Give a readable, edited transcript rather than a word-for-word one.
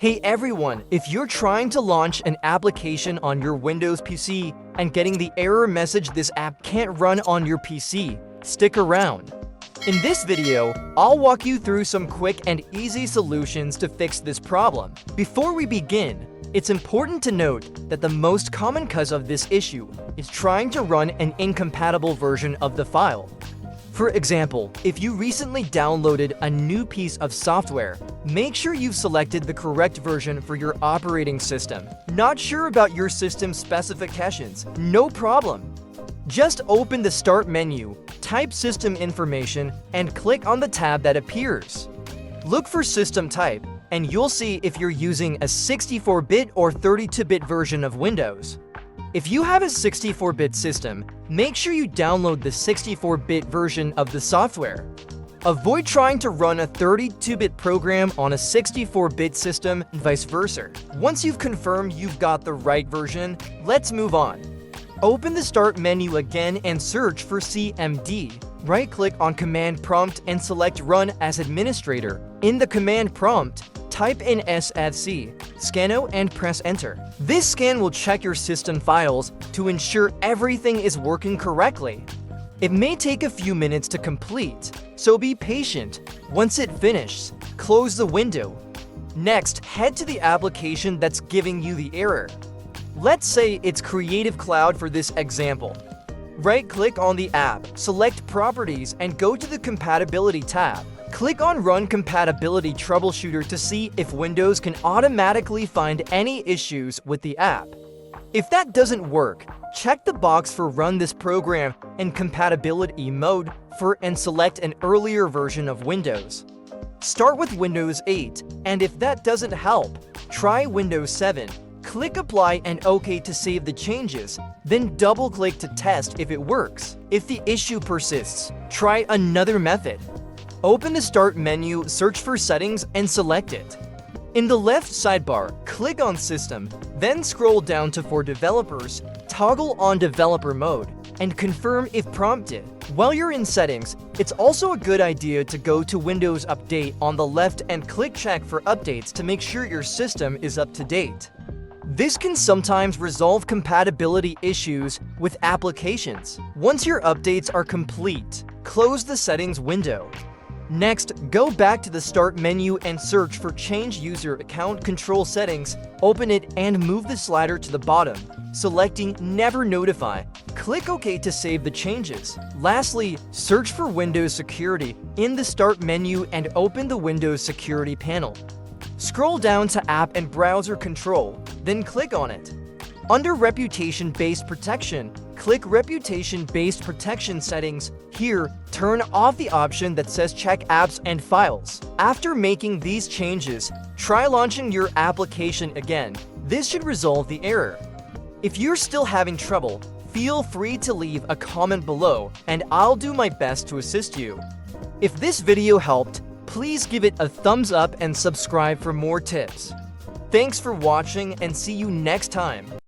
Hey everyone, if you're trying to launch an application on your Windows PC and getting the error message this app can't run on your PC, stick around. In this video, I'll walk you through some quick and easy solutions to fix this problem. Before we begin, it's important to note that the most common cause of this issue is trying to run an incompatible version of the file. For example, if you recently downloaded a new piece of software, make sure you've selected the correct version for your operating system. Not sure about your system's specifications? No problem. Just open the Start menu, type System Information, and click on the tab that appears. Look for System Type, and you'll see if you're using a 64-bit or 32-bit version of Windows. If you have a 64-bit system, make sure you download the 64-bit version of the software. Avoid trying to run a 32-bit program on a 64-bit system and vice versa. Once you've confirmed you've got the right version, let's move on. Open the Start menu again and search for CMD. Right-click on Command Prompt and select Run as Administrator. In the command prompt, type in SFC, Scano, and press Enter. This scan will check your system files to ensure everything is working correctly. It may take a few minutes to complete, so be patient. Once it finishes, close the window. Next, head to the application that's giving you the error. Let's say it's Creative Cloud for this example. Right-click on the app, select Properties, and go to the Compatibility tab. Click on Run Compatibility Troubleshooter to see if Windows can automatically find any issues with the app. If that doesn't work, check the box for Run this program in compatibility mode and select an earlier version of Windows. Start with Windows 8, and if that doesn't help, try Windows 7. Click Apply and OK to save the changes, then double-click to test if it works. If the issue persists, try another method. Open the Start menu, search for Settings, and select it. In the left sidebar, click on System, then scroll down to For Developers, toggle on Developer Mode, and confirm if prompted. While you're in Settings, it's also a good idea to go to Windows Update on the left and click Check for updates to make sure your system is up to date. This can sometimes resolve compatibility issues with applications. Once your updates are complete, close the Settings window. Next, go back to the Start menu and search for Change User Account Control Settings. Open it and move the slider to the bottom, selecting Never Notify. Click OK to save the changes. Lastly, search for Windows Security in the Start menu and open the Windows Security panel. Scroll down to App and Browser Control, then click on it. Under Reputation-Based Protection, click Reputation-Based Protection Settings. Here, turn off the option that says Check Apps and Files. After making these changes, try launching your application again. This should resolve the error. If you're still having trouble, feel free to leave a comment below, and I'll do my best to assist you. If this video helped, please give it a thumbs up and subscribe for more tips. Thanks for watching and see you next time.